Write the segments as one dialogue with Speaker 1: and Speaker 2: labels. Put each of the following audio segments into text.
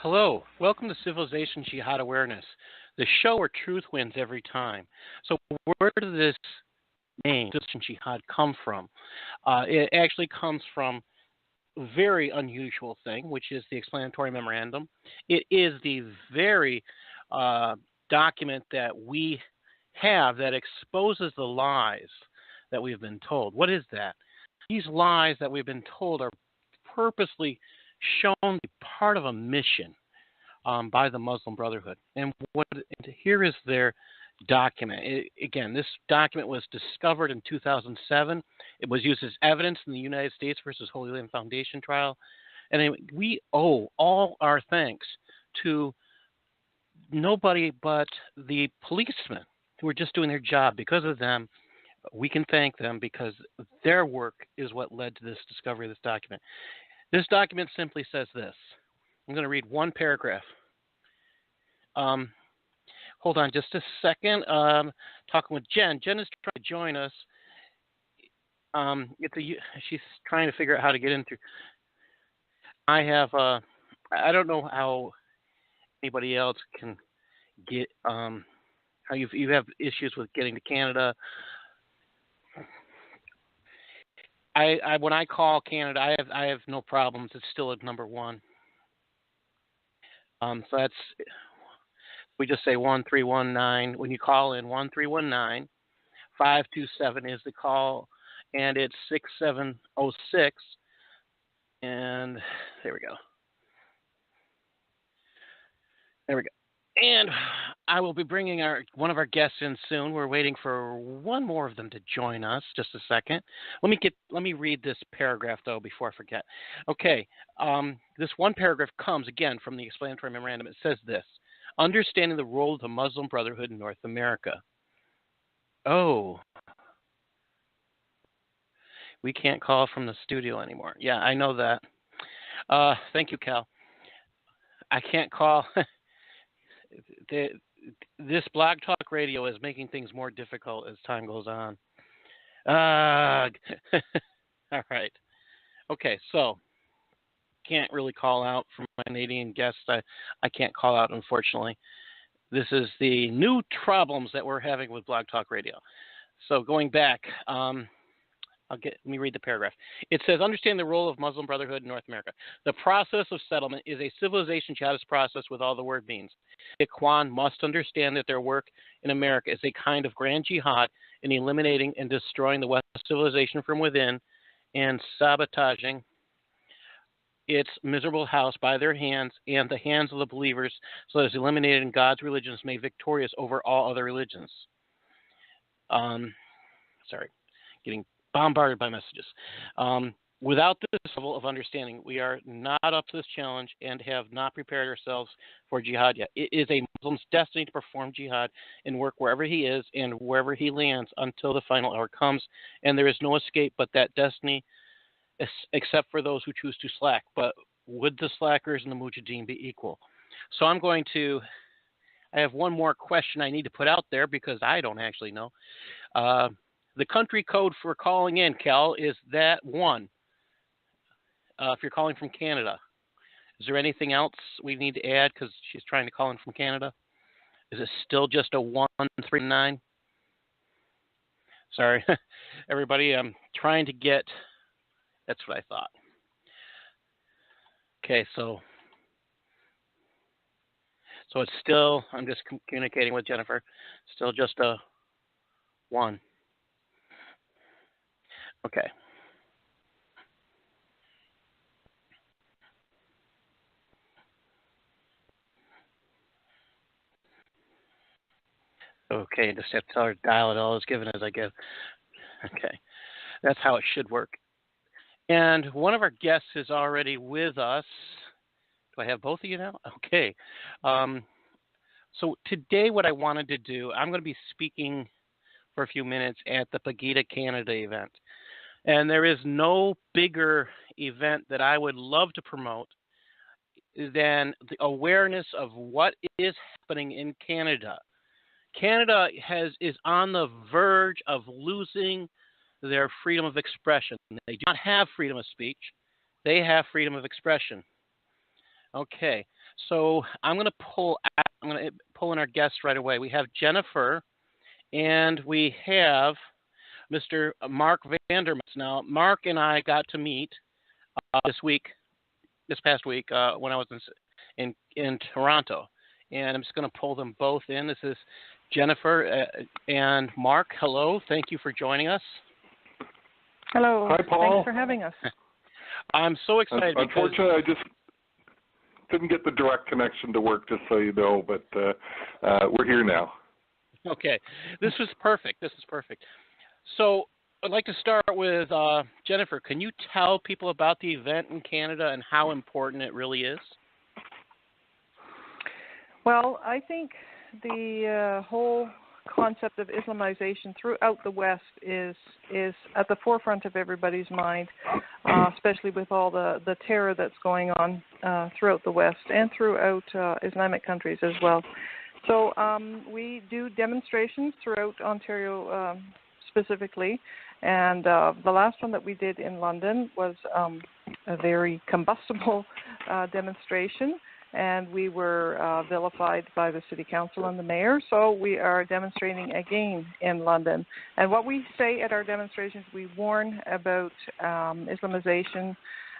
Speaker 1: Hello, welcome to Civilization Jihad Awareness, the show where truth wins every time. So, where did this name, Civilization Jihad, come from? It actually comes from a very unusual thing, which is the explanatory memorandum. It is the very document that we have that exposes the lies that we've been told. What is that? These lies that we've been told are purposely shown to be part of a mission by the Muslim Brotherhood. And here is their document. Again, this document was discovered in 2007. It was used as evidence in the United States versus Holy Land Foundation trial. And we owe all our thanks to nobody but the policemen who are just doing their job. Because of them, we can thank them because their work is what led to this discovery of this document. This document simply says this. I'm going to read one paragraph. Hold on just a second. Talking with Jen. Jen is trying to join us. She's trying to figure out how to get in through. I don't know how anybody else can get, how you have issues with getting to Canada. When I call Canada, I have no problems. It's still at number one. So that's, we just say 1319. When you call in 1319, 527 is the call, and it's 6706. And there we go. There we go. And I will be bringing one of our guests in soon. We're waiting for one more of them to join us. Just a second. Let me read this paragraph though before I forget. Okay, this one paragraph comes again from the explanatory memorandum. It says this: understanding the role of the Muslim Brotherhood in North America. Oh, we can't call from the studio anymore. Yeah, I know that. Thank you, Cal. I can't call. This Blog Talk Radio is making things more difficult as time goes on. All right. Okay, so can't really call out from my Canadian guests. I can't call out, unfortunately. This is the new problems that we're having with Blog Talk Radio. So going back, let me read the paragraph. It says, understand the role of Muslim Brotherhood in North America. The process of settlement is a civilization jihadist process with all the word means. The Ikhwan must understand that their work in America is a kind of grand jihad in eliminating and destroying the Western civilization from within and sabotaging its miserable house by their hands and the hands of the believers so that it's eliminated and God's religion is made victorious over all other religions. Getting bombarded by messages. Without this level of understanding, we are not up to this challenge and have not prepared ourselves for jihad yet. It is a Muslim's destiny to perform jihad and work wherever he is and wherever he lands until the final hour comes, and there is no escape but that destiny, except for those who choose to slack. But would the slackers and the mujahideen be equal? So I have one more question I need to put out there because I don't actually know. The country code for calling in, Cal, is that 1. If you're calling from Canada. Is there anything else we need to add because she's trying to call in from Canada? Is it still just a 139? Sorry, everybody. I'm trying to get. That's what I thought. Okay, so it's still. I'm just communicating with Jennifer. Still just a 1. Okay. Okay, just have to tell her to dial it all as given as I give. Okay, that's how it should work. And one of our guests is already with us. Do I have both of you now? Okay. So today what I wanted to do, I'm going to be speaking for a few minutes at the PEGIDA Canada event. And there is no bigger event that I would love to promote than the awareness of what is happening in Canada. Canada is on the verge of losing their freedom of expression. They do not have freedom of speech. They have freedom of expression. Okay, so I'm going to pull in our guests right away. We have Jennifer, and we have Mr. Mark Vandermas. Now, Mark and I got to meet this past week, when I was in Toronto, and I'm just going to pull them both in. This is Jennifer and Mark. Hello, thank you for joining us.
Speaker 2: Hello.
Speaker 3: Hi, Paul.
Speaker 2: Thanks for having us.
Speaker 1: I'm so excited.
Speaker 3: Unfortunately, I just didn't get the direct connection to work, just so you know, but we're here now.
Speaker 1: Okay, this is perfect. So I'd like to start with Jennifer. Can you tell people about the event in Canada and how important it really is?
Speaker 2: Well, I think the whole concept of Islamization throughout the West is at the forefront of everybody's mind, especially with all the terror that's going on throughout the West and throughout Islamic countries as well. So we do demonstrations throughout Ontario specifically, and the last one that we did in London was a very combustible demonstration, and we were vilified by the City Council and the Mayor, so we are demonstrating again in London. And what we say at our demonstrations, we warn about Islamization,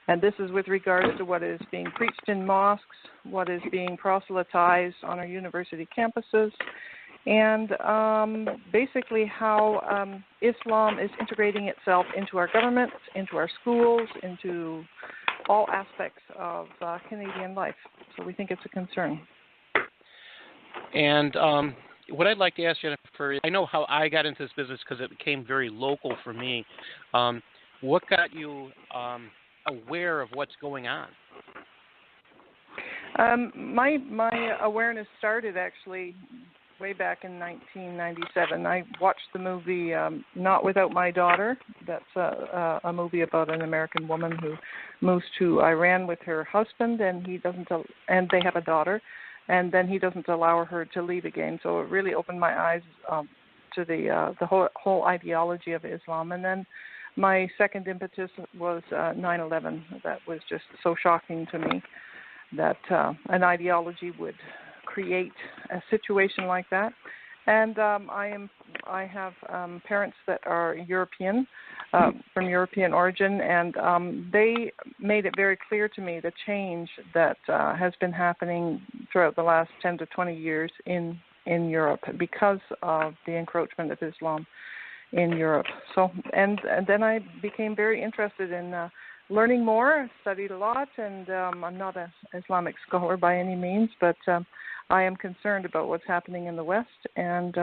Speaker 2: and this is with regards to what is being preached in mosques, what is being proselytized on our university campuses, and basically how Islam is integrating itself into our governments, into our schools, into all aspects of Canadian life. So we think it's a concern.
Speaker 1: And what I'd like to ask Jennifer, I know how I got into this business because it became very local for me. What got you aware of what's going on?
Speaker 2: My awareness started actually way back in 1997. I watched the movie Not Without My Daughter. That's a movie about an American woman who moves to Iran with her husband, and and they have a daughter, and then he doesn't allow her to leave again. So it really opened my eyes to the whole ideology of Islam. And then my second impetus was 9/11. That was just so shocking to me that an ideology would create a situation like that. And I have parents that are European, from European origin, and they made it very clear to me the change that has been happening throughout the last 10 to 20 years in Europe because of the encroachment of Islam in Europe. So, and then I became very interested in learning more, studied a lot, and I'm not an Islamic scholar by any means, but I am concerned about what's happening in the West, and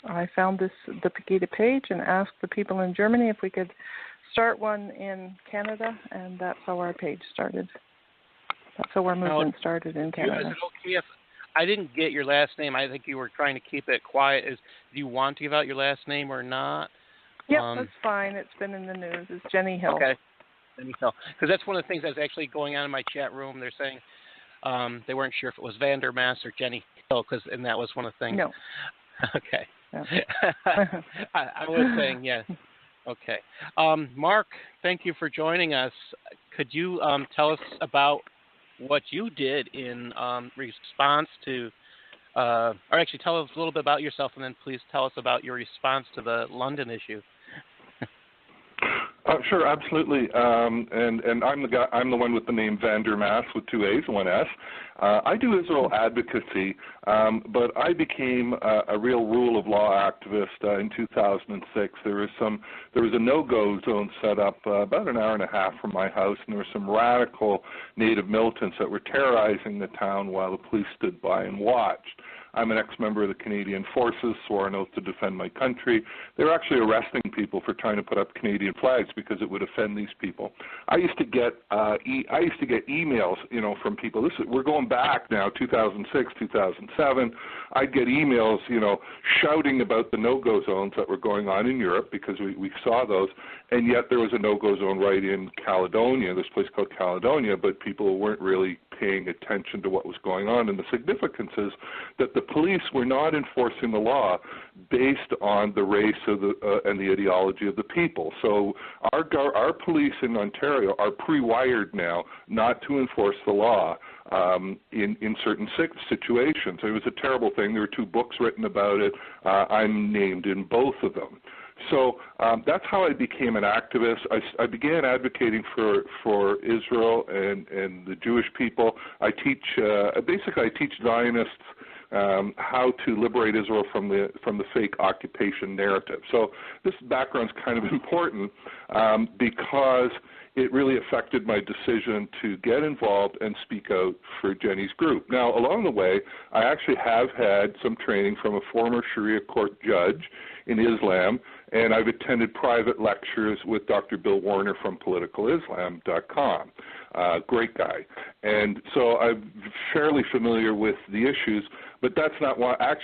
Speaker 2: I found the PEGIDA page and asked the people in Germany if we could start one in Canada, and that's how our page started. That's how our movement started in Canada.
Speaker 1: Is it okay if I didn't get your last name? I think you were trying to keep it quiet. Do you want to give out your last name or not?
Speaker 2: Yep, that's fine. It's been in the news. It's Jenny Hill.
Speaker 1: Okay. Because that's one of the things that's actually going on in my chat room. They're saying they weren't sure if it was Vandermas or Jenny Hill, and that was one of the things.
Speaker 2: No.
Speaker 1: Okay.
Speaker 2: Yeah.
Speaker 1: I was saying, yes. Okay. Mark, thank you for joining us. Could you tell us about what you did in response to, or actually tell us a little bit about yourself, and then please tell us about your response to the London issue.
Speaker 3: Sure, absolutely. And I'm the guy. I'm the one with the name Vandermas with 2 A's and 1 S. I do Israel advocacy, but I became a real rule of law activist in 2006. There was a no-go zone set up about an hour and a half from my house, and there were some radical native militants that were terrorizing the town while the police stood by and watched. I'm an ex-member of the Canadian Forces, swore an oath to defend my country. They were actually arresting people for trying to put up Canadian flags because it would offend these people. I used to get emails, from people. We're going back now, 2006, 2007. I'd get emails, shouting about the no-go zones that were going on in Europe because we saw those, and yet there was a no-go zone right in Caledonia, this place called Caledonia, but people weren't really paying attention to what was going on. And the significance is that the police were not enforcing the law based on the race of and the ideology of the people. So our police in Ontario are pre-wired now not to enforce the law in certain situations. It was a terrible thing. There were 2 books written about it. I'm named in both of them. So that's how I became an activist. I began advocating for Israel and the Jewish people. I teach basically I teach Zionists how to liberate Israel from the fake occupation narrative. So this background's kind of important because it really affected my decision to get involved and speak out for Jenny's group. Now, along the way, I actually have had some training from a former Sharia court judge in Islam, and I've attended private lectures with Dr. Bill Warner from politicalislam.com. Great guy. And so I'm fairly familiar with the issues, but that's not why I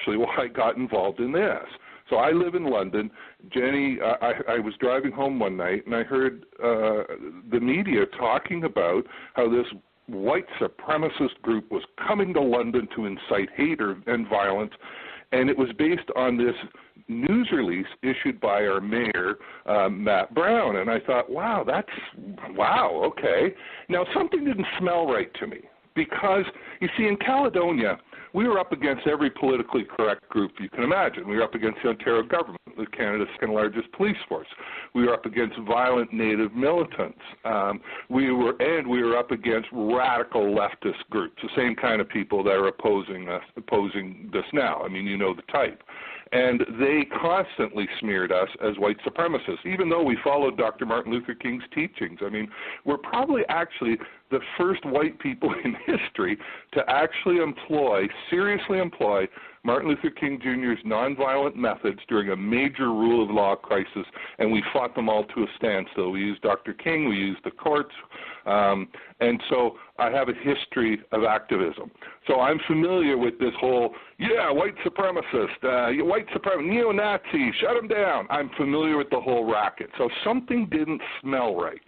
Speaker 3: got involved in this. So I live in London. Jenny, I was driving home one night, and I heard the media talking about how this white supremacist group was coming to London to incite hate and violence, and it was based on this news release issued by our mayor, Matt Brown. And I thought, wow, okay. Now, something didn't smell right to me because, you see, in Caledonia, we were up against every politically correct group you can imagine. We were up against the Ontario government, Canada's second largest police force. We were up against violent Native militants. We were up against radical leftist groups, the same kind of people that are opposing this now. I mean, you know the type. And they constantly smeared us as white supremacists, even though we followed Dr. Martin Luther King's teachings. I mean, we're probably actually the first white people in history to actually seriously employ Martin Luther King Jr.'s nonviolent methods during a major rule of law crisis, and we fought them all to a standstill. We used Dr. King, we used the courts, and so I have a history of activism. So I'm familiar with this whole, white supremacist, neo-Nazi, shut them down. I'm familiar with the whole racket. So something didn't smell right.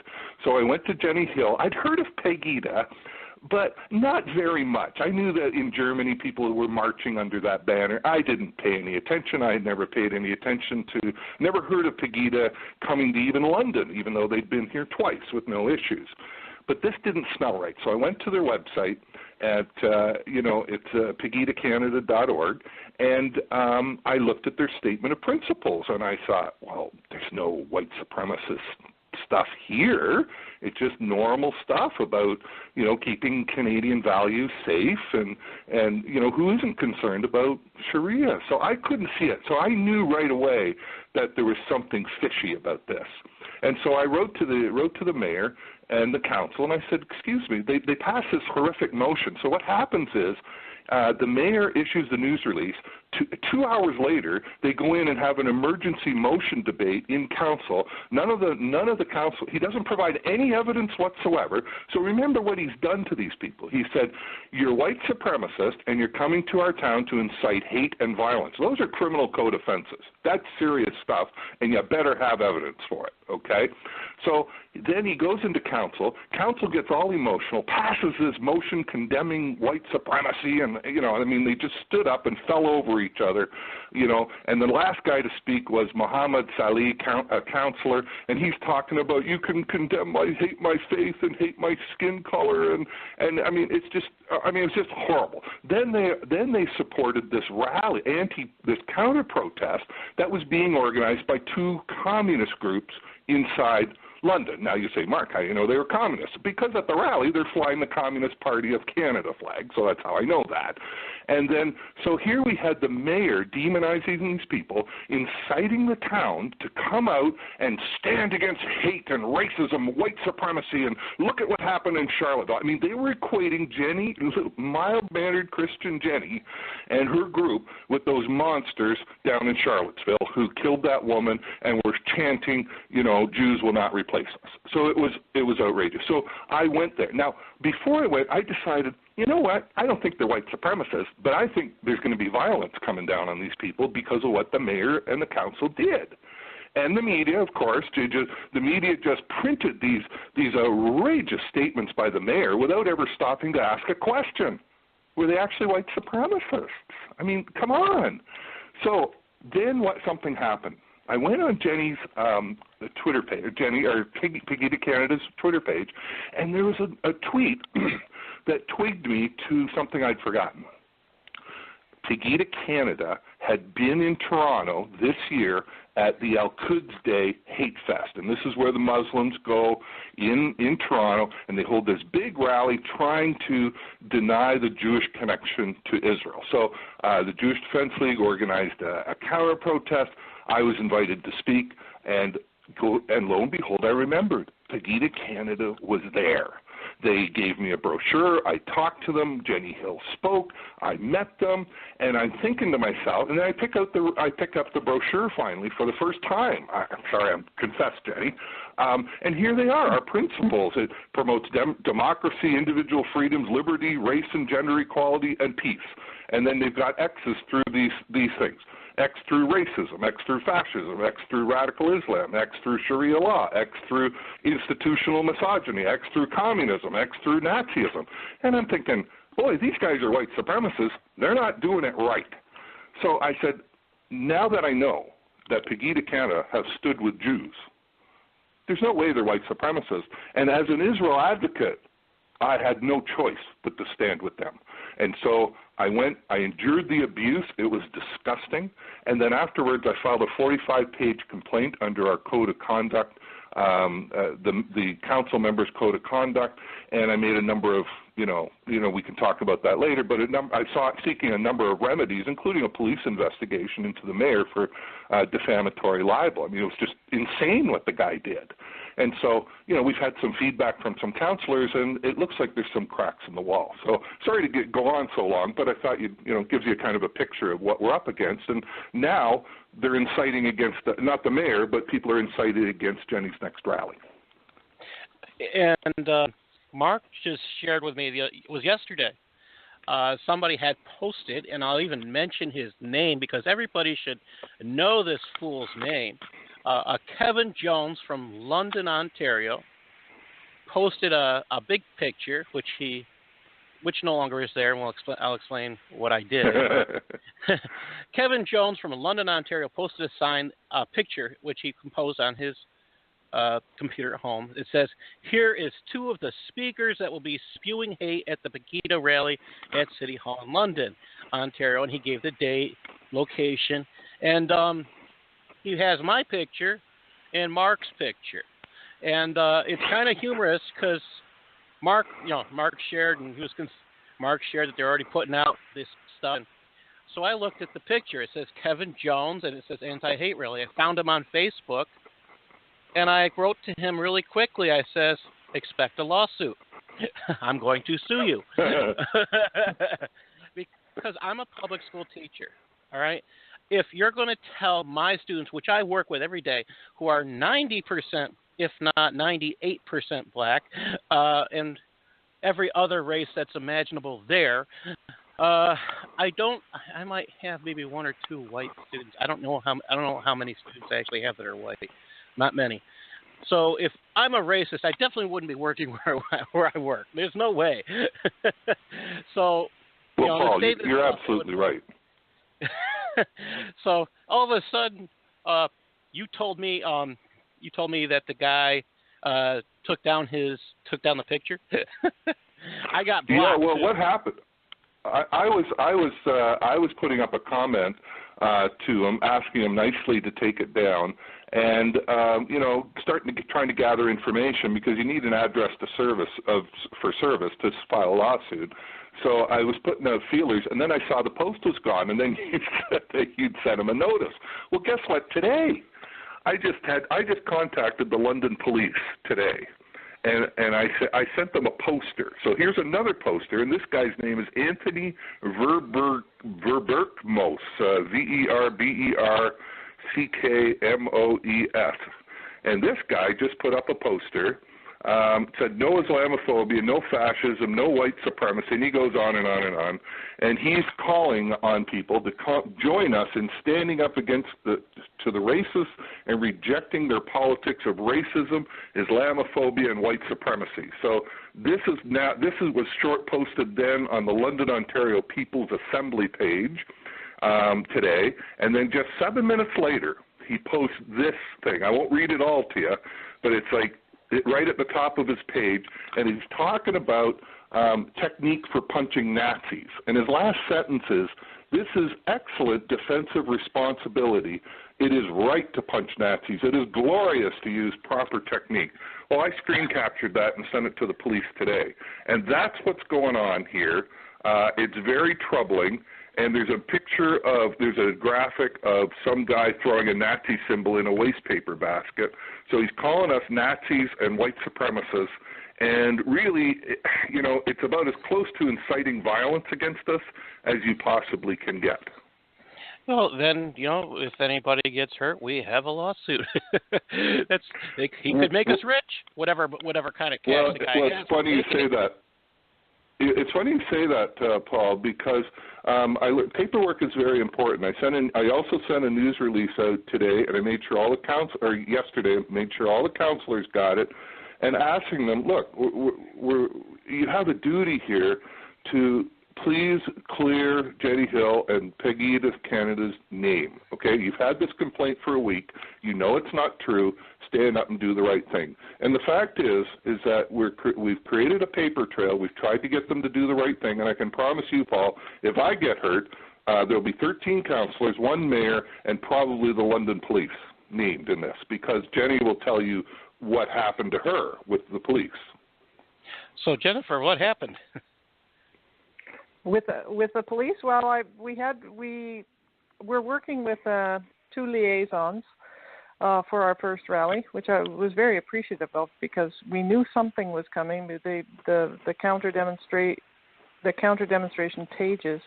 Speaker 3: So I went to Jenny Hill. I'd heard of PEGIDA, but not very much. I knew that in Germany people were marching under that banner. I didn't pay any attention. I had never paid any attention to, never heard of PEGIDA coming to even London, even though they'd been here twice with no issues. But this didn't smell right. So I went to their website at, it's PEGIDAcanada.org, and I looked at their statement of principles, and I thought, well, there's no white supremacist stuff here. It's just normal stuff about, keeping Canadian values safe and who isn't concerned about Sharia. So I couldn't see it. So I knew right away that there was something fishy about this. And so I wrote to the mayor and the council, and I said, excuse me, they passed this horrific motion. So what happens is the mayor issues the news release. 2 hours later, they go in and have an emergency motion debate in council. None of the council, he doesn't provide any evidence whatsoever. So remember what he's done to these people. He said, you're white supremacist and you're coming to our town to incite hate and violence. Those are criminal code offenses. That's serious stuff, and you better have evidence for it, okay? So then he goes into council. Council gets all emotional, passes this motion condemning white supremacy, and, they just stood up and fell over each other, and the last guy to speak was Muhammad Salih, a counselor, and he's talking about you can condemn hate my faith and hate my skin color, and it's just horrible. Then they supported this rally, this counter protest that was being organized by 2 communist groups inside London. Now you say, Mark, how do you know they were communists? Because at the rally they're flying the Communist Party of Canada flag, so that's how I know that. And then, so here we had the mayor demonizing these people, inciting the town to come out and stand against hate and racism, white supremacy, and look at what happened in Charlottesville. I mean, they were equating Jenny, mild-mannered Christian Jenny, and her group with those monsters down in Charlottesville who killed that woman and were chanting, Jews will not replace us. So it was outrageous. So I went there. Now, before I went, I decided, you know what, I don't think they're white supremacists, but I think there's going to be violence coming down on these people because of what the mayor and the council did. And the media, of course, the media just printed these outrageous statements by the mayor without ever stopping to ask a question. Were they actually white supremacists? I mean, come on. So then something happened. I went on Jenny's Twitter page, PEGIDA Canada's Twitter page, and there was a tweet that twigged me to something I'd forgotten. PEGIDA Canada had been in Toronto this year at the Al-Quds Day Hate Fest, and this is where the Muslims go in Toronto, and they hold this big rally trying to deny the Jewish connection to Israel. So the Jewish Defense League organized a counter-protest. I was invited to speak, and lo and behold, I remembered. PEGIDA Canada was there. They gave me a brochure. I talked to them. Jenny Hill spoke. I met them, and I'm thinking to myself, and then I picked up the brochure finally for the first time. I'm confess, Jenny. And here they are, our principles. It promotes democracy, individual freedoms, liberty, race and gender equality, and peace. And then they've got X's through these things. X through racism, X through fascism, X through radical Islam, X through Sharia law, X through institutional misogyny, X through communism, X through Nazism. And I'm thinking, boy, these guys are white supremacists. They're not doing it right. So I said, now that I know that PEGIDA Canada has stood with Jews, there's no way they're white supremacists. And as an Israel advocate, I had no choice but to stand with them. And so I endured the abuse. It was disgusting. And then afterwards, I filed a 45-page complaint under our code of conduct, the council members' code of conduct, and I made a number of, we can talk about that later, but I sought seeking a number of remedies, including a police investigation into the mayor for defamatory libel. I mean, it was just insane what the guy did. And so, we've had some feedback from some counselors, and it looks like there's some cracks in the wall. So sorry to go on so long, but I thought gives you kind of a picture of what we're up against. And now they're inciting against, not the mayor, but people are incited against Jenny's next rally.
Speaker 1: And Mark just shared with me, it was yesterday, somebody had posted, and I'll even mention his name because everybody should know this fool's name. Kevin Jones from London, Ontario, posted a big picture, which no longer is there, and I'll explain what I did. Kevin Jones from London, Ontario, posted a picture which he composed on his computer at home. It says, "Here is two of the speakers that will be spewing hate at the PEGIDA rally at City Hall in London, Ontario," and he gave the date, location, and he has my picture and Mark's picture. And it's kind of humorous because Mark shared, and Mark shared that they're already putting out this stuff. So I looked at the picture. It says Kevin Jones, and it says anti-hate rally. I found him on Facebook, and I wrote to him really quickly. I says, expect a lawsuit. I'm going to sue you. Because I'm a public school teacher, all right? If you're going to tell my students, which I work with every day, who are 90%, if not 98% black, and every other race that's imaginable there, I might have maybe one or two white students. I don't know how many students I actually have that are white. Not many. So if I'm a racist, I definitely wouldn't be working where I work. There's no way. So,
Speaker 3: well, Paul, you're absolutely right.
Speaker 1: So all of a sudden, you told me that the guy took down the picture. I got blocked.
Speaker 3: Yeah, well, what happened? I was putting up a comment to him, asking him nicely to take it down, and trying to gather information because you need an address to for service to file a lawsuit. So I was putting out feelers, and then I saw the post was gone, and then you said that you'd sent him a notice. Well, guess what? Today, I just contacted the London police today, and I sent them a poster. So here's another poster, and this guy's name is Anthony Verberkmos, Verberckmoes, and this guy just put up a poster said no Islamophobia, no fascism, no white supremacy, and he goes on and on and on. And he's calling on people to join us in standing up against the racists and rejecting their politics of racism, Islamophobia, and white supremacy. So this was short posted then on the London, Ontario People's Assembly page today, and then just 7 minutes later, he posts this thing. I won't read it all to you, but it's like right at the top of his page, and he's talking about technique for punching Nazis. And his last sentence is, "This is excellent defensive responsibility. It is right to punch Nazis. It is glorious to use proper technique." Well, I screen captured that and sent it to the police today. And that's what's going on here. It's very troubling. And there's a graphic of some guy throwing a Nazi symbol in a waste paper basket. So he's calling us Nazis and white supremacists. And really, it's about as close to inciting violence against us as you possibly can get.
Speaker 1: Well, then, if anybody gets hurt, we have a lawsuit. He could make us rich, whatever kind of cash the guy has.
Speaker 3: It's funny you say that. It's funny you say that, Paul, because paperwork is very important. I also sent a news release out today, and I made sure yesterday, made sure all the counselors got it, and asking them, look, you have a duty here to please clear Jenny Hill and PEGIDA Canada's name. Okay, you've had this complaint for a week. You know it's not true. Stand up and do the right thing. And the fact is that we've created a paper trail. We've tried to get them to do the right thing. And I can promise you, Paul, if I get hurt, there'll be 13 councillors, 1 mayor, and probably the London police named in this, because Jenny will tell you what happened to her with the police.
Speaker 1: So, Jennifer, what happened?
Speaker 2: With the police, well, we're working with 2 liaisons for our first rally, which I was very appreciative of because we knew something was coming. The counter demonstration pages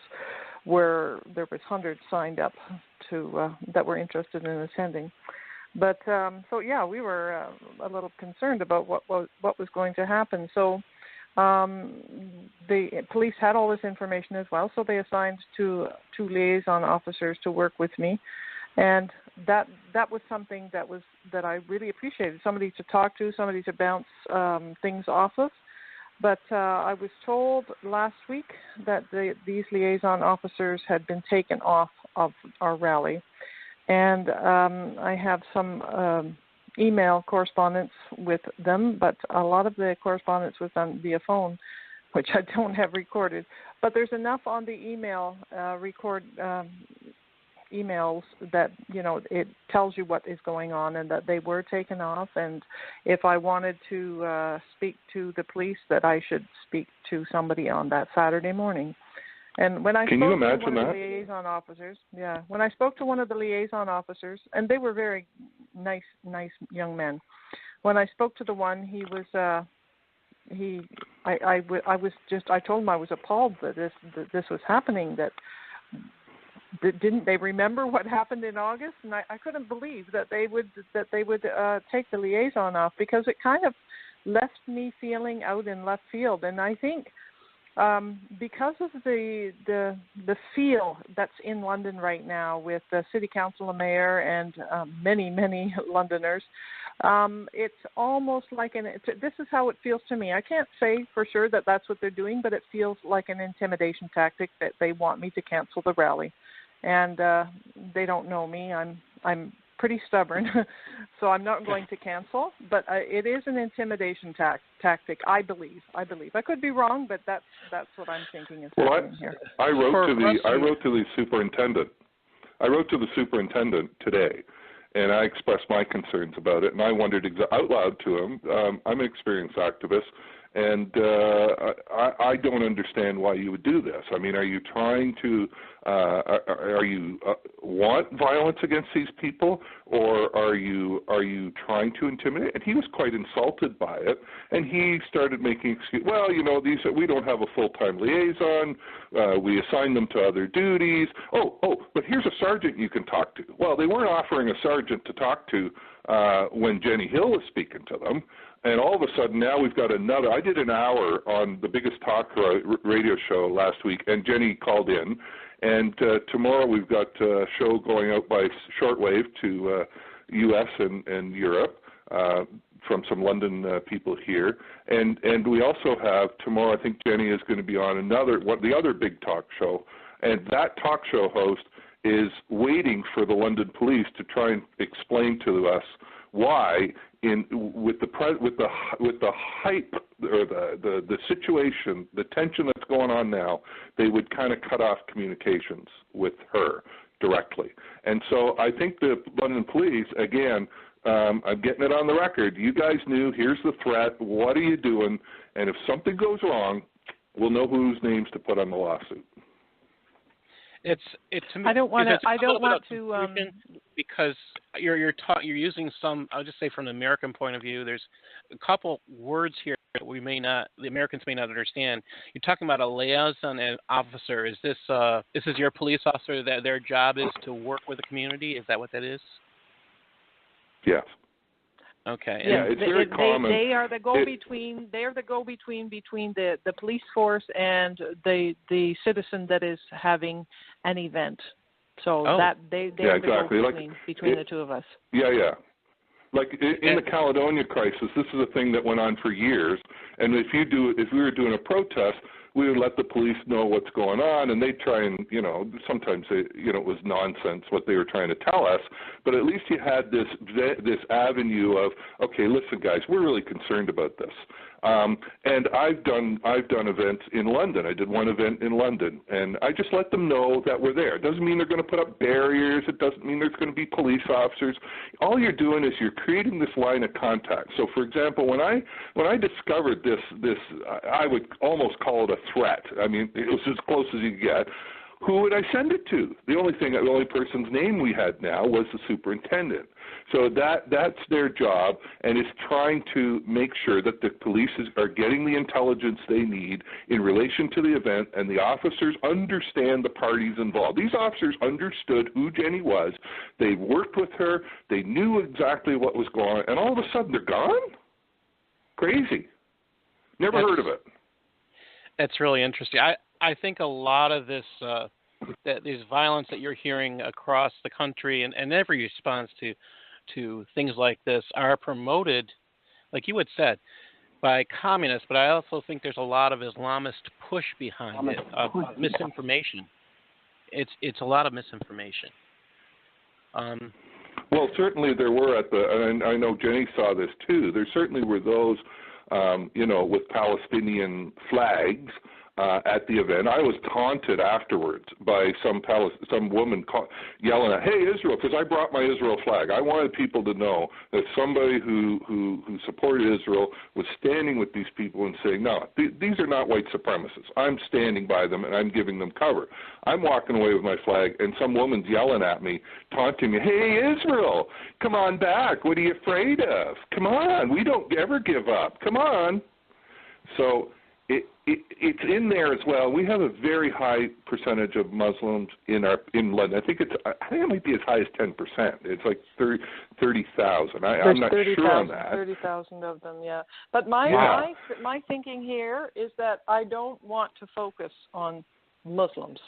Speaker 2: where there was hundreds signed up that were interested in attending. But we were a little concerned about what was going to happen. So. The police had all this information as well, so they assigned 2 liaison officers to work with me, and that was something that I really appreciated. Somebody to talk to, somebody to bounce things off of. But I was told last week that these liaison officers had been taken off of our rally, and I have some email correspondence with them, but a lot of the correspondence was done via phone, which I don't have recorded. But there's enough on the email emails that it tells you what is going on and that they were taken off. And if I wanted to speak to the police, that I should speak to somebody on that Saturday morning. And when I spoke to one of the liaison officers, when I spoke to one of the liaison officers, and they were very nice young men. When I spoke to the one, he was, I told him I was appalled that this was happening. That didn't they remember what happened in August? And I couldn't believe that they would take the liaison off, because it kind of left me feeling out in left field. And I think. Because of the feel that's in London right now with the city council and mayor and many Londoners, it's almost like this is how it feels to me. I can't say for sure that that's what they're doing, but it feels like an intimidation tactic that they want me to cancel the rally, and they don't know me. I'm pretty stubborn, so I'm not going to cancel. But it is an intimidation tactic, I believe. I could be wrong, but that's what I'm thinking is happening here.
Speaker 3: I wrote to the superintendent. I wrote to the superintendent today, and I expressed my concerns about it. And I wondered out loud to him. I'm an experienced activist, and I don't understand why you would do this. I mean, are you trying to? want violence against these people, or are you trying to intimidate? And he was quite insulted by it, and he started making excuses. Well, we don't have a full-time liaison. We assign them to other duties. But here's a sergeant you can talk to. Well, they weren't offering a sergeant to talk to when Jenny Hill was speaking to them. And all of a sudden now we've got another. I did an hour on the biggest talk radio show last week, and Jenny called in. And tomorrow we've got a show going out by shortwave to U.S. and Europe from some London people here. And we also have tomorrow, I think Jenny is going to be on the other big talk show. And that talk show host is waiting for the London police to try and explain to us why, with the hype or the situation, the tension that's going on now, they would kind of cut off communications with her directly. And so I think the London police, again, I'm getting it on the record. You guys knew. Here's the threat. What are you doing? And if something goes wrong, we'll know whose names to put on the lawsuit.
Speaker 2: I don't want to
Speaker 1: because you're using some. I'll just say from the American point of view, there's a couple words here that the Americans may not understand. You're talking about a liaison and officer. Is this your police officer that their job is to work with the community? Is that what that is?
Speaker 3: Yes.
Speaker 1: Okay.
Speaker 3: Yeah, it's very common.
Speaker 2: They are the go-between. They are the go-between between the police force and the citizen that is having an event. So that they are the go-between between the two of us.
Speaker 3: Yeah. Like in the Caledonia crisis, this is a thing that went on for years. And if we were doing a protest, we would let the police know what's going on, and they'd try and, sometimes it was nonsense what they were trying to tell us, but at least you had this avenue of, okay, listen, guys, we're really concerned about this. And I've done events in London. I did one event in London, and I just let them know that we're there. It doesn't mean they're going to put up barriers. It doesn't mean there's going to be police officers. All you're doing is you're creating this line of contact. So, for example, when I discovered this, I would almost call it a threat. I mean, it was as close as you could get. Who would I send it to? The only person's name we had now was the superintendent. So that's their job, and it's trying to make sure that the police are getting the intelligence they need in relation to the event, and the officers understand the parties involved. These officers understood who Jenny was. They worked with her. They knew exactly what was going on, and all of a sudden they're gone? Crazy. Never heard of it. That's
Speaker 1: really interesting. I think a lot of this this violence that you're hearing across the country and every response to things like this are promoted, like you had said, by communists, but I also think there's a lot of Islamist push behind it, misinformation. It's a lot of misinformation.
Speaker 3: Well, certainly there were and I know Jenny saw this too, there certainly were those, with Palestinian flags at the event. I was taunted afterwards by some woman yelling at, "Hey, Israel," because I brought my Israel flag. I wanted people to know that somebody who supported Israel was standing with these people and saying, no, these are not white supremacists. I'm standing by them and I'm giving them cover. I'm walking away with my flag, and some woman's yelling at me, taunting me, "Hey, Israel, come on back. What are you afraid of? Come on. We don't ever give up. Come on." So it's in there as well. We have a very high percentage of Muslims in London. I think it might be as high as 10%. It's like 30,000. I'm not sure on that.
Speaker 2: 30,000 of them, yeah. But my thinking here is that I don't want to focus on Muslims.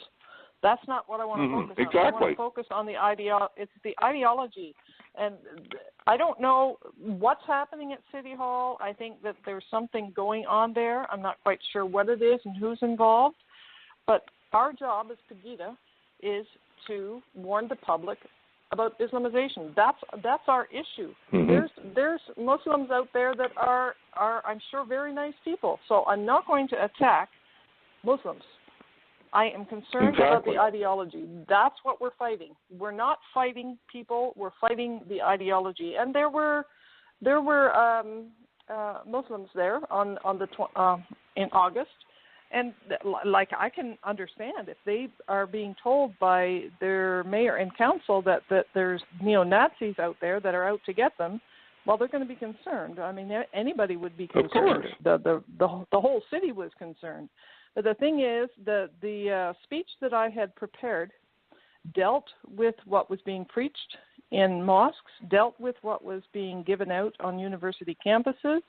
Speaker 2: That's not what I want to focus on.
Speaker 3: Exactly.
Speaker 2: I want to focus on it's the ideology. And I don't know what's happening at City Hall. I think that there's something going on there. I'm not quite sure what it is and who's involved. But our job as PEGIDA is to warn the public about Islamization. That's our issue. There's Muslims out there that are I'm sure very nice people. So I'm not going to attack Muslims. I am concerned about the ideology. That's what we're fighting. We're not fighting people. We're fighting the ideology. And there were Muslims there in August, And like I can understand if they are being told by their mayor and council that there's neo-Nazis out there that are out to get them, well, they're going to be concerned. I mean, anybody would be concerned.
Speaker 3: Of course.
Speaker 2: The whole city was concerned. But the thing is, the speech that I had prepared dealt with what was being preached in mosques, dealt with what was being given out on university campuses,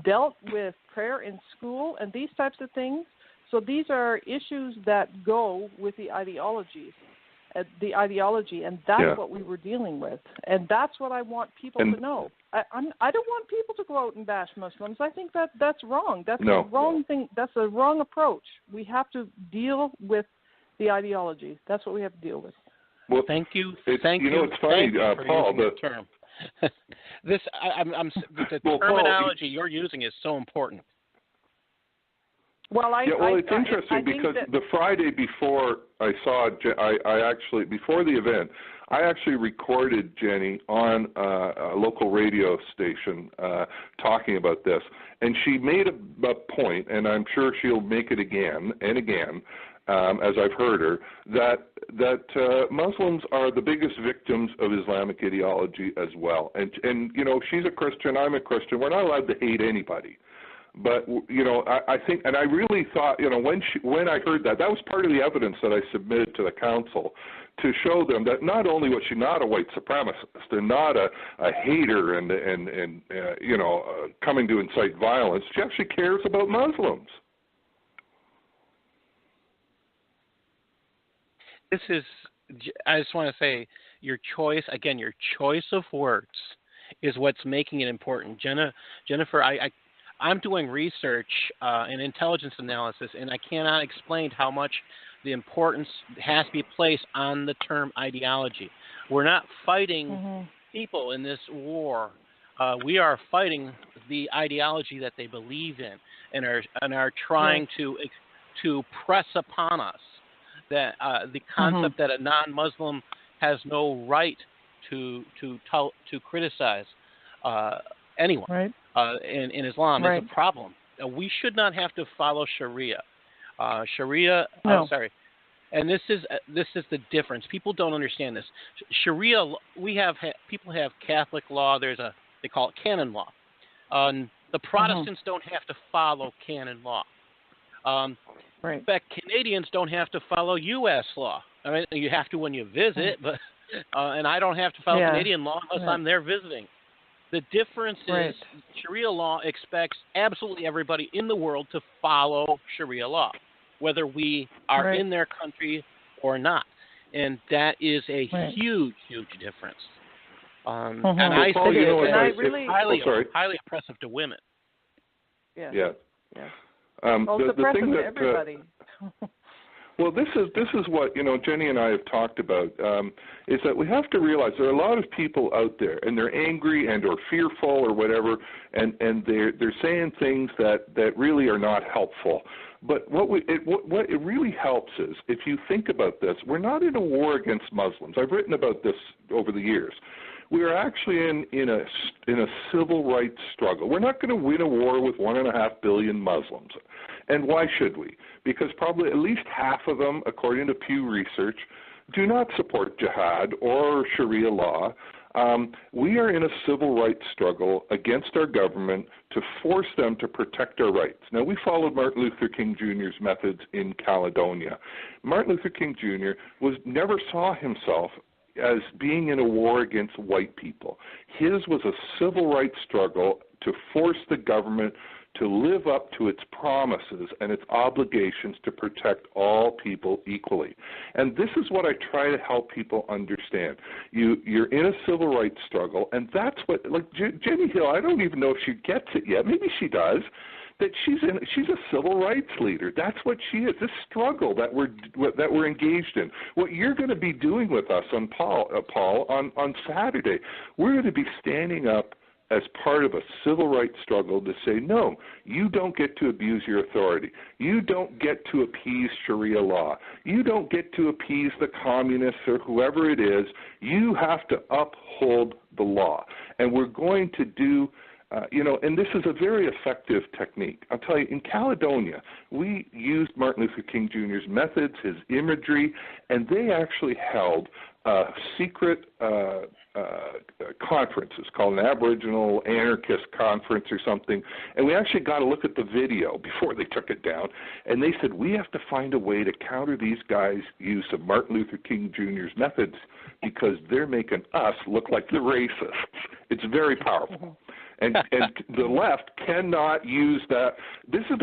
Speaker 2: dealt with prayer in school and these types of things. So these are issues that go with the ideology, and that's what we were dealing with. And that's what I want people to know. I don't want people to go out and bash Muslims. I think that's wrong. That's a wrong thing. That's a wrong approach. We have to deal with the ideology. That's what we have to deal with.
Speaker 1: Well, thank you. Thank you.
Speaker 3: You know, it's funny, Paul.
Speaker 1: The term. The terminology you're using is so important.
Speaker 2: Well,
Speaker 3: it's interesting because the Friday before I saw before the event, I actually recorded Jenny on a local radio station talking about this, and she made a point, and I'm sure she'll make it again and again, as I've heard her, that Muslims are the biggest victims of Islamic ideology as well. And you know, she's a Christian, I'm a Christian. We're not allowed to hate anybody. But you know, I think, and I really thought, you know, when I heard that was part of the evidence that I submitted to the council to show them that not only was she not a white supremacist and not a hater and you know, coming to incite violence, she actually cares about Muslims.
Speaker 1: I just want to say, your choice of words is what's making it important. Jennifer, I'm doing research and intelligence analysis, and I cannot explain how much the importance has to be placed on the term ideology. We're not fighting people in this war. We are fighting the ideology that they believe in and are trying to press upon us that the concept that a non-Muslim has no right to criticize anyone in Islam is a problem. We should not have to follow Sharia. And this is the difference. People don't understand this. Sharia, people have Catholic law. They call it canon law. The Protestants don't have to follow canon law. In fact, Canadians don't have to follow U.S. law. I mean, you have to when you visit, but and I don't have to follow Canadian law unless I'm there visiting. The difference is Sharia law expects absolutely everybody in the world to follow Sharia law, whether we are in their country or not. And that is a huge, huge difference. And I think it's highly oppressive to women.
Speaker 2: The thing that everybody.
Speaker 3: Well, this is what, you know, Jenny and I have talked about, is that we have to realize there are a lot of people out there, and they're angry and or fearful or whatever, and they're saying things that really are not helpful. But what it really helps is, if you think about this, we're not in a war against Muslims. I've written about this over the years. We are actually in a civil rights struggle. We're not going to win a war with 1.5 billion Muslims. And why should we? Because probably at least half of them, according to Pew Research, do not support jihad or Sharia law. We are in a civil rights struggle against our government to force them to protect our rights. Now, we followed Martin Luther King Jr.'s methods in Caledonia. Martin Luther King Jr. never saw himself as being in a war against white people. His was a civil rights struggle to force the government to live up to its promises and its obligations to protect all people equally. And this is what I try to help people understand. You're in a civil rights struggle, and that's what, like Jenny Hill, I don't even know if she gets it yet. Maybe she does. That she's a civil rights leader. That's what she is. This struggle that we're engaged in. What you're going to be doing with us on Paul on Saturday, we're going to be standing up as part of a civil rights struggle to say, no, you don't get to abuse your authority. You don't get to appease Sharia law. You don't get to appease the communists or whoever it is. You have to uphold the law. And we're going to do And this is a very effective technique. I'll tell you, in Caledonia, we used Martin Luther King Jr.'s methods, his imagery, and they actually held secret conferences called an Aboriginal Anarchist Conference or something, and we actually got to look at the video before they took it down, and they said, we have to find a way to counter these guys' use of Martin Luther King Jr.'s methods because they're making us look like the racists. It's very powerful. And the left cannot use that. This is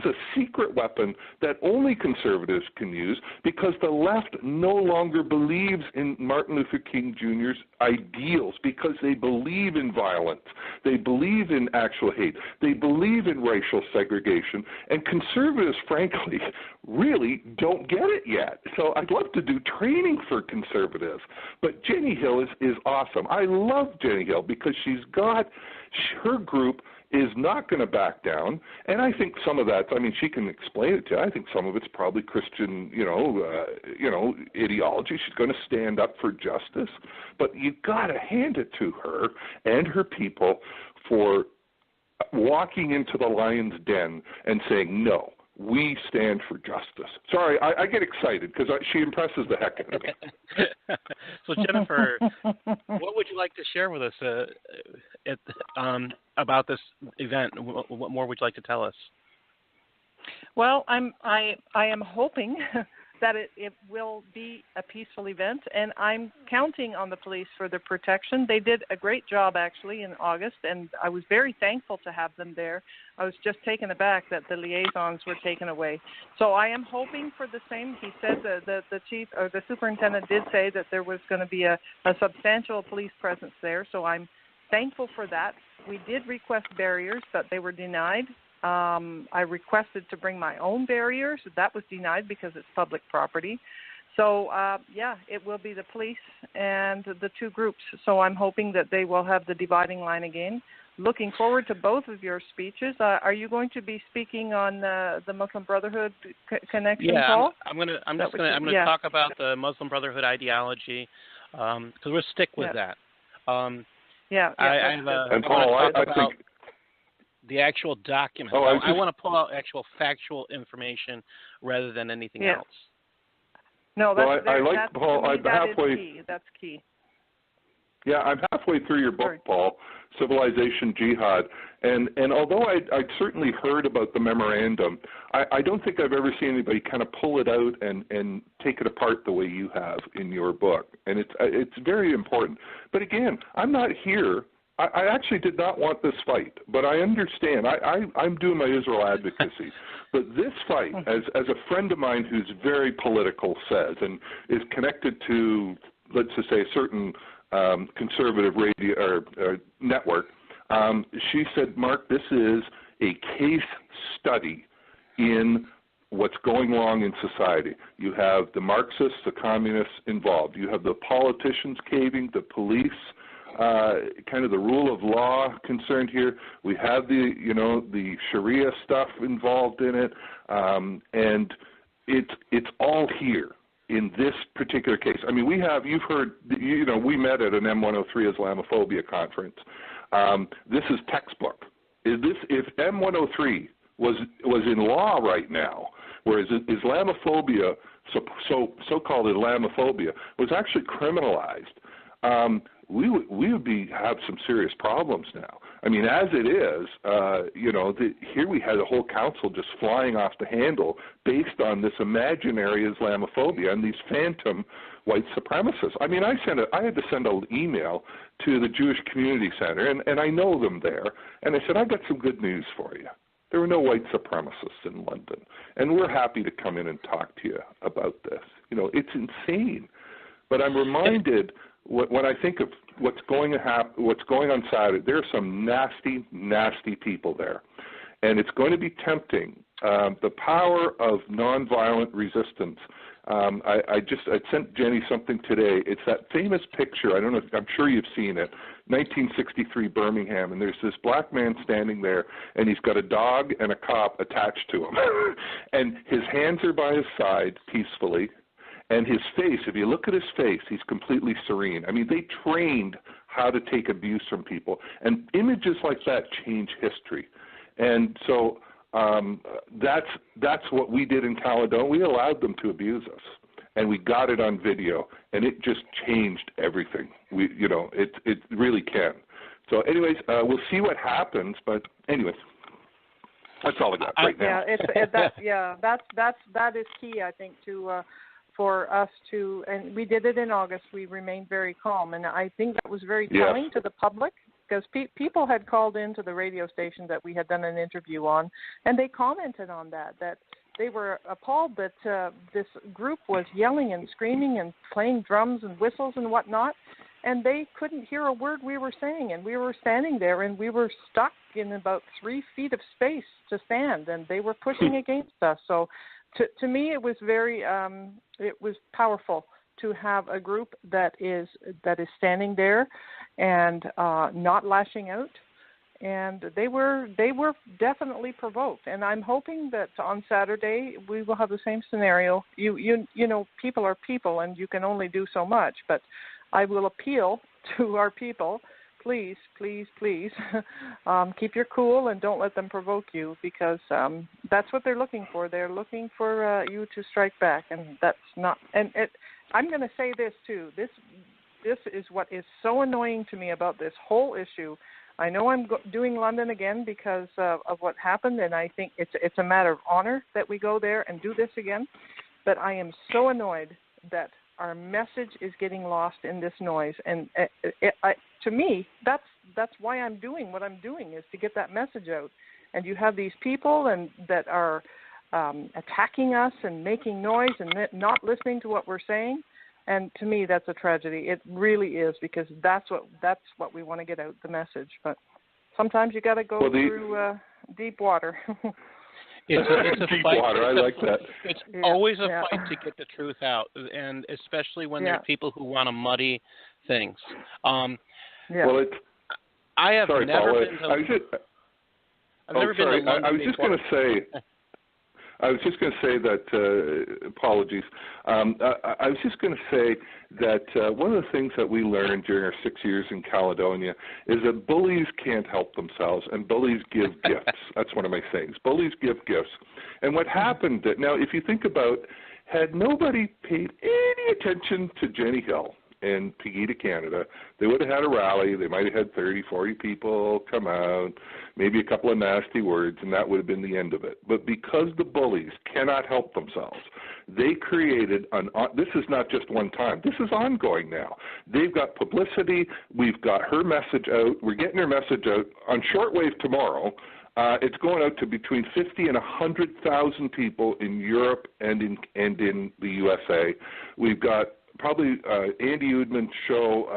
Speaker 3: a secret weapon that only conservatives can use because the left no longer believes in Martin Luther King Jr.'s ideals because they believe in violence. They believe in actual hate. They believe in racial segregation. And conservatives, frankly, really don't get it yet. So I'd love to do training for conservatives. But Jenny Hill is awesome. I love Jenny Hill because her group is not going to back down, and I think some of that, she can explain it to you. I think some of it's probably Christian, ideology. She's going to stand up for justice, but you got to hand it to her and her people for walking into the lion's den and saying, no, we stand for justice. Sorry, I get excited because she impresses the heck out of me.
Speaker 1: So, Jennifer, what would you like to share with us about this event? What more would you like to tell us?
Speaker 2: Well, I am hoping that it will be a peaceful event, and I'm counting on the police for their protection. They did a great job, actually, in August, and I was very thankful to have them there. I was just taken aback that the liaisons were taken away. So I am hoping for the same. He said the chief or the superintendent did say that there was going to be a substantial police presence there, so I'm thankful for that. We did request barriers, but they were denied. I requested to bring my own barriers. That was denied because it's public property. So, it will be the police and the two groups. So I'm hoping that they will have the dividing line again. Looking forward to both of your speeches. Are you going to be speaking on the Muslim Brotherhood connection, Paul?
Speaker 1: I'm going to talk about the Muslim Brotherhood ideology because we'll stick with that.
Speaker 3: And Paul, I think
Speaker 1: the actual document. I want to pull out actual factual information rather than anything else.
Speaker 2: No,
Speaker 3: Paul. I'm halfway.
Speaker 2: Key. That's key.
Speaker 3: Yeah, I'm halfway through your book, Paul, Civilization Jihad, and although I'd certainly heard about the memorandum, I don't think I've ever seen anybody kind of pull it out and take it apart the way you have in your book, and it's very important. But again, I'm not here. I actually did not want this fight, but I understand. I'm doing my Israel advocacy. But this fight, as a friend of mine who's very political says, and is connected to, let's just say, a certain conservative radio or network, she said, Mark, this is a case study in what's going wrong in society. You have the Marxists, the communists involved. You have the politicians caving, the police, kind of the rule of law concerned here. We have the Sharia stuff involved in it, and it's all here in this particular case. You've heard, we met at an M103 Islamophobia conference. This is textbook. If M103 was in law right now, whereas Islamophobia, so-called Islamophobia, was actually criminalized, we would have some serious problems now. As it is, here we had a whole council just flying off the handle based on this imaginary Islamophobia and these phantom white supremacists. I had to send an email to the Jewish Community Center, and I know them there, and I said, I got some good news for you. There were no white supremacists in London, and we're happy to come in and talk to you about this. It's insane. But I'm reminded when I think of what's going on Saturday, there are some nasty, nasty people there, and it's going to be tempting. The power of nonviolent resistance. I sent Jenny something today. It's that famous picture. I don't know. I'm sure you've seen it. 1963 Birmingham, and there's this black man standing there, and he's got a dog and a cop attached to him, and his hands are by his side peacefully. And his face, if you look at his face, he's completely serene. I mean, they trained how to take abuse from people. And images like that change history. And so that's what we did in Caledonia. We allowed them to abuse us. And we got it on video, and it just changed everything. It really can. So, anyways, we'll see what happens. But, anyways, that's all I got right now.
Speaker 2: That is key, I think, for us to. And we did it in August. We remained very calm, and I think that was very telling to the public, because people had called into the radio station that we had done an interview on, and they commented on that they were appalled that this group was yelling and screaming and playing drums and whistles and whatnot, and they couldn't hear a word we were saying, and we were standing there, and we were stuck in about 3 feet of space to stand, and they were pushing against us. So to me, it was very it was powerful to have a group that is standing there and not lashing out. And they were definitely provoked, and I'm hoping that on Saturday we will have the same scenario. You know, people are people, and you can only do so much. But I will appeal to our people: please, please, please, keep your cool and don't let them provoke you, because that's what they're looking for. They're looking for you to strike back, and that's not. And I'm going to say this too. This is what is so annoying to me about this whole issue. I know I'm doing London again because of what happened, and I think it's a matter of honor that we go there and do this again. But I am so annoyed that our message is getting lost in this noise. And to me, that's why I'm doing what I'm doing, is to get that message out. And you have these people that are attacking us and making noise and not listening to what we're saying. And to me, that's a tragedy. It really is, because that's what we want to get out, the message. But sometimes you got to go through deep water.
Speaker 1: It's a
Speaker 3: deep
Speaker 1: fight.
Speaker 3: water. I like that.
Speaker 1: It's always a fight to get the truth out, and especially when there are people who want to muddy things.
Speaker 3: Well,
Speaker 1: I have
Speaker 3: sorry,
Speaker 1: never
Speaker 3: Paul,
Speaker 1: been to. I've never been to London.
Speaker 3: I was just going to say. I was just going to say that, apologies, I was just going to say that one of the things that we learned during our 6 years in Caledonia is that bullies can't help themselves, and bullies give gifts. That's one of my sayings. Bullies give gifts. And what happened, now, if you think about, had nobody paid any attention to Jenny Hill in PEGIDA, Canada, they would have had a rally. They might have had 30, 40 people come out, maybe a couple of nasty words, and that would have been the end of it. But because the bullies cannot help themselves, they created this is not just one time. This is ongoing now. They've got publicity. We've got her message out. We're getting her message out on shortwave tomorrow. It's going out to between 50 and 100,000 people in Europe and in the USA. We've got probably Andy Udman's show,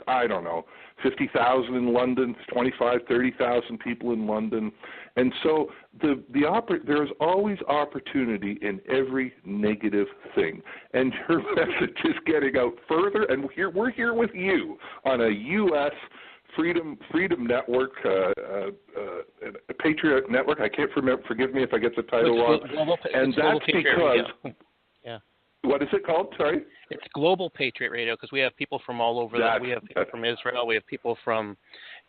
Speaker 3: I don't know, 50,000 in London, 25, 30,000 people in London. And so there's always opportunity in every negative thing. And her message is getting out further, and we're here with you on a U.S. Freedom Network, Patriot Network. I can't remember. Forgive me if I get the title wrong. And that's because...
Speaker 1: Yeah.
Speaker 3: What is it called? Sorry?
Speaker 1: It's Global Patriot Radio, because we have people from all over. We have people from Israel. We have people from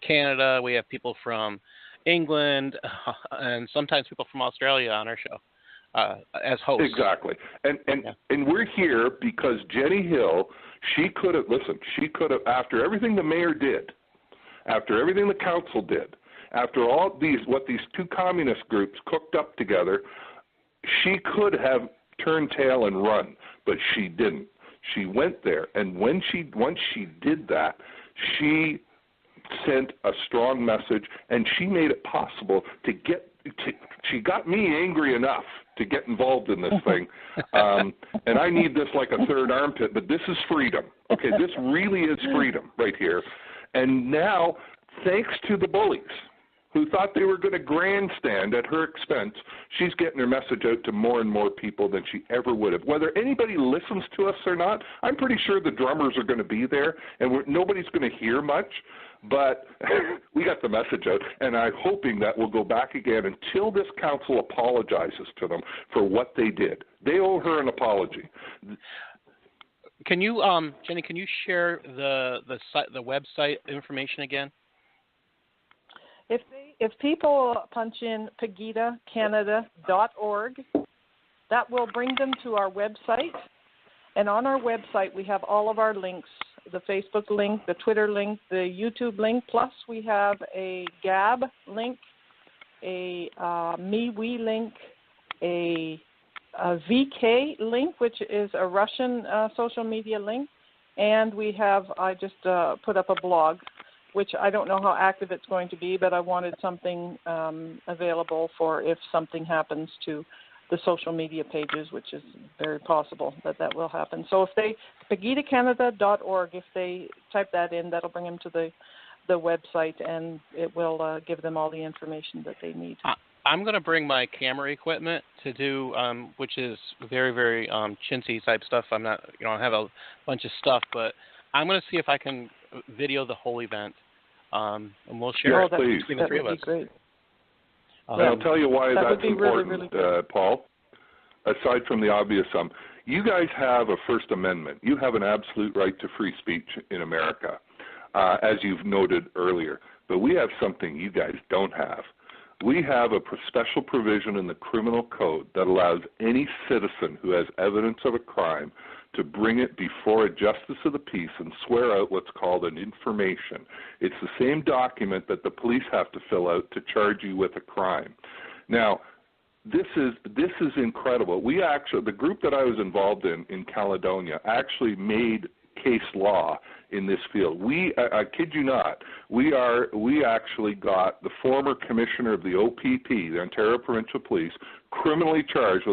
Speaker 1: Canada. We have people from England, and sometimes people from Australia on our show as hosts.
Speaker 3: Exactly. And we're here because Jenny Hill, she could have, after everything the mayor did, after everything the council did, after all what these two communist groups cooked up together, she could have turned tail and run, but she didn't. She went there, and once she did that, she sent a strong message, and she made it possible she got me angry enough to get involved in this thing, and I need this like a third armpit, but this is freedom. Okay, this really is freedom right here. And now, thanks to the bullies who thought they were going to grandstand at her expense, she's getting her message out to more and more people than she ever would have. Whether anybody listens to us or not, I'm pretty sure the drummers are going to be there, and nobody's going to hear much. But we got the message out, and I'm hoping that we'll go back again until this council apologizes to them for what they did. They owe her an apology.
Speaker 1: Can you, Jenny? Can you share the website information again?
Speaker 2: If people punch in PEGIDAcanada.org, that will bring them to our website. And on our website, we have all of our links, the Facebook link, the Twitter link, the YouTube link, plus we have a Gab link, a MeWe link, a VK link, which is a Russian social media link, and we have, I just put up a blog, which I don't know how active it's going to be, but I wanted something available for if something happens to the social media pages, which is very possible that will happen. So if they, PEGIDAcanada.org, if they type that in, that'll bring them to the website, and it will give them all the information that they need.
Speaker 1: I'm going to bring my camera equipment to do, which is very, very chintzy type stuff. I'm not, I have a bunch of stuff, but I'm going to see if I can video the whole event, and we'll share it between the three of us.
Speaker 2: That would be great.
Speaker 3: And I'll tell you why that's important,
Speaker 2: really, really
Speaker 3: Paul. Aside from the obvious, you guys have a First Amendment. You have an absolute right to free speech in America, as you've noted earlier. But we have something you guys don't have. We have a special provision in the criminal code that allows any citizen who has evidence of a crime to bring it before a justice of the peace and swear out what's called an information. It's the same document that the police have to fill out to charge you with a crime. Now, this is incredible. We actually, the group that I was involved in Caledonia, actually made case law in this field. I kid you not, we actually got the former commissioner of the OPP, the Ontario Provincial Police, criminally charged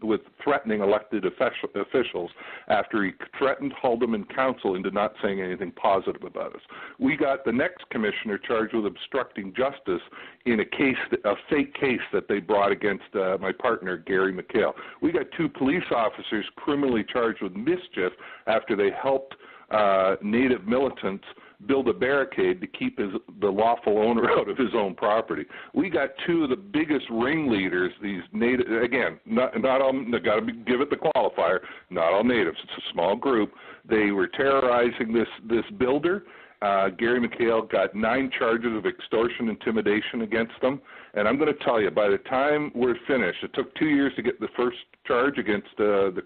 Speaker 3: with threatening elected officials after he threatened Haldeman Council into not saying anything positive about us. We got the next commissioner charged with obstructing justice in a fake case that they brought against my partner, Gary McHale. We got 2 police officers criminally charged with mischief after they helped Native militants build a barricade to keep the lawful owner out of his own property. We got 2 of the biggest ringleaders, these Native, again, not all, got to give it the qualifier, not all Natives, it's a small group. They were terrorizing this builder. Gary McHale got 9 charges of extortion, intimidation against them. And I'm going to tell you, by the time we're finished, it took 2 years to get the first charge against the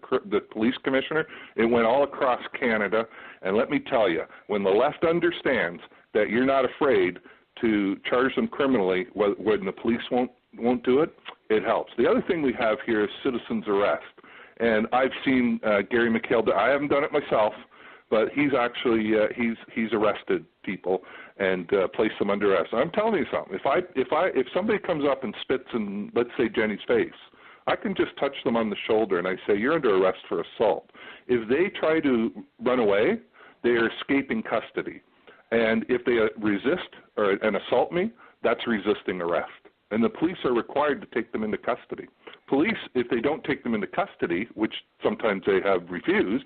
Speaker 3: police commissioner. It went all across Canada. And let me tell you, when the left understands that you're not afraid to charge them criminally when the police won't do it, it helps. The other thing we have here is citizen's arrest. And I've seen Gary McHale, I haven't done it myself, but he's actually he's arrested people and placed them under arrest. I'm telling you something. If somebody comes up and spits in, let's say, Jenny's face, I can just touch them on the shoulder and I say, you're under arrest for assault. If they try to run away, they are escaping custody. And if they resist and assault me, that's resisting arrest. And the police are required to take them into custody. Police, if they don't take them into custody, which sometimes they have refused,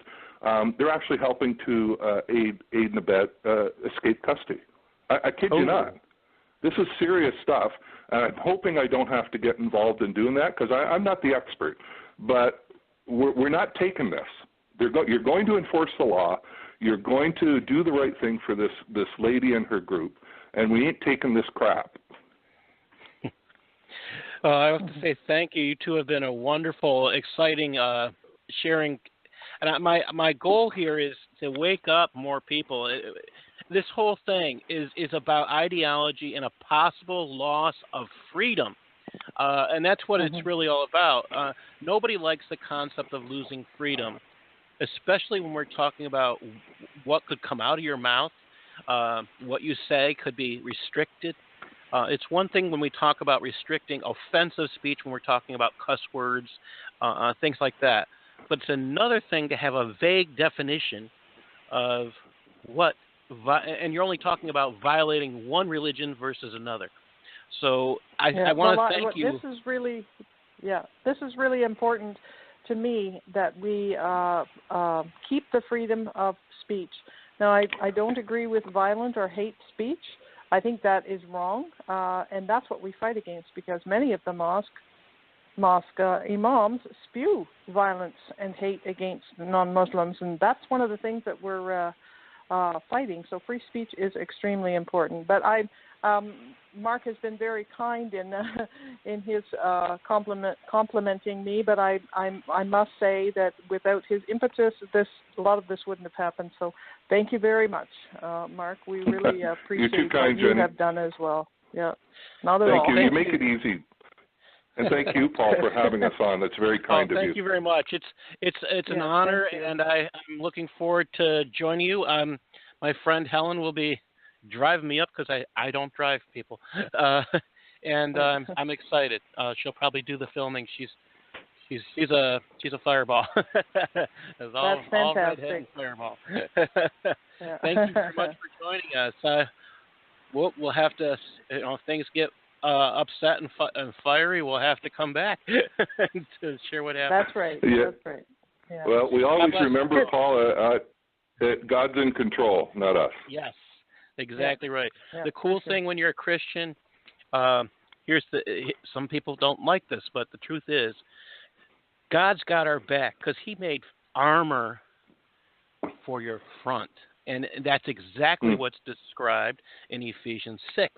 Speaker 3: they're actually helping to aid and abet escape custody. I kid you not. This is serious stuff, and I'm hoping I don't have to get involved in doing that because I'm not the expert. But we're not taking this. You're going to enforce the law. You're going to do the right thing for this lady and her group, and we ain't taking this crap.
Speaker 1: I have to say thank you. You two have been a wonderful, exciting sharing. And my goal here is to wake up more people. This whole thing is about ideology and a possible loss of freedom. And that's what it's really all about. Nobody likes the concept of losing freedom, especially when we're talking about what could come out of your mouth. What you say could be restricted. It's one thing when we talk about restricting offensive speech, when we're talking about cuss words, things like that. But it's another thing to have a vague definition of what, and you're only talking about violating one religion versus another. So I want to thank you.
Speaker 2: This is really important to me that we keep the freedom of speech, Now, I don't agree with violent or hate speech. I think that is wrong, and that's what we fight against, because many of the mosque imams spew violence and hate against non-Muslims, and that's one of the things that we're fighting. So free speech is extremely important. But Mark has been very kind in his complimenting me, but I must say that without his impetus, a lot of this wouldn't have happened. So thank you very much, Mark. We really appreciate what you have done as well. Yeah, not at all.
Speaker 3: Thank you. You make it easy. And thank you, Paul, for having us on. That's very kind of you.
Speaker 1: Thank you very much. It's an honor, and I'm looking forward to joining you. My friend Helen will be driving me up because I don't drive, people, and I'm excited. She'll probably do the filming. She's a fireball.
Speaker 2: That's fantastic.
Speaker 1: All redhead and fireball. Thank you very much for joining us. We'll have to, if things get upset and fiery, we'll have to come back to share what happened.
Speaker 2: That's right.
Speaker 3: Yeah.
Speaker 2: That's right. Yeah.
Speaker 3: Well, we always remember, Paul, that God's in control, not us.
Speaker 1: Yes, exactly right.
Speaker 2: Yeah,
Speaker 1: the cool thing when you're a Christian, some people don't like this, but the truth is, God's got our back because He made armor for your front, and that's exactly what's described in Ephesians 6.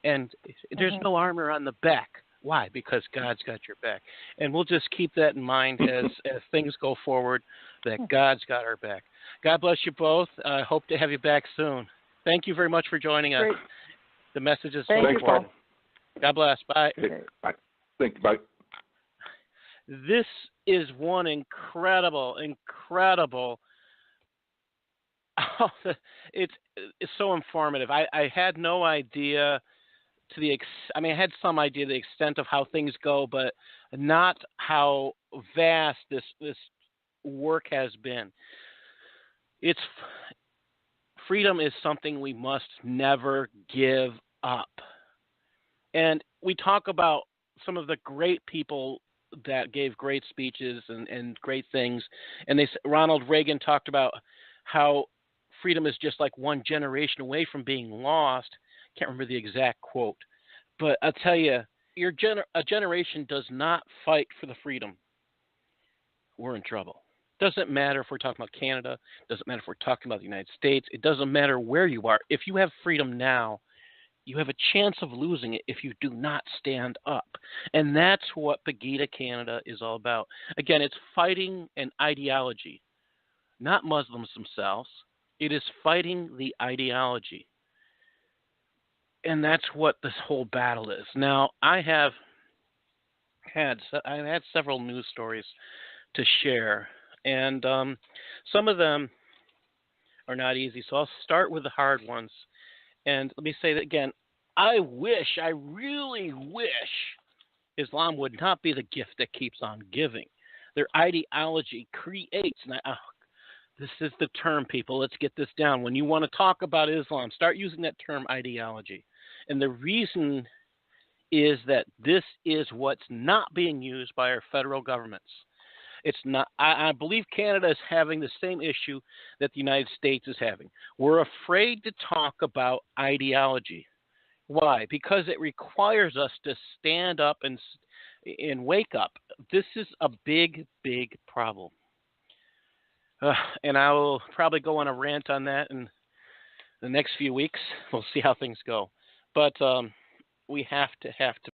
Speaker 1: And there's no armor on the back. Why? Because God's got your back. And we'll just keep that in mind as things go forward, that God's got our back. God bless you both. I hope to have you back soon. Thank you very much for joining us.
Speaker 2: Great.
Speaker 1: The message is
Speaker 2: Thank
Speaker 1: so
Speaker 2: you,
Speaker 1: important. God bless. Bye.
Speaker 3: Okay. Bye. Thank you. Bye.
Speaker 1: This is one incredible it's so informative. I had no idea I had some idea of the extent of how things go, but not how vast this work has been. Freedom is something we must never give up. And we talk about some of the great people that gave great speeches and great things. And Ronald Reagan talked about how freedom is just like one generation away from being lost. Can't remember the exact quote, but I'll tell you, a generation does not fight for the freedom. We're in trouble. Doesn't matter if we're talking about Canada. Doesn't matter if we're talking about the United States. It doesn't matter where you are. If you have freedom now, you have a chance of losing it if you do not stand up. And that's what PEGIDA Canada is all about. Again, it's fighting an ideology, not Muslims themselves. It is fighting the ideology. And that's what this whole battle is. Now, I have had several news stories to share, and some of them are not easy. So I'll start with the hard ones. And let me say that again, I really wish Islam would not be the gift that keeps on giving. Their ideology creates, and this is the term, people, let's get this down. When you want to talk about Islam, start using that term ideology. And the reason is that this is what's not being used by our federal governments. It's not. I believe Canada is having the same issue that the United States is having. We're afraid to talk about ideology. Why? Because it requires us to stand up and wake up. This is a big, big problem. And I will probably go on a rant on that in the next few weeks. We'll see how things go. But we have to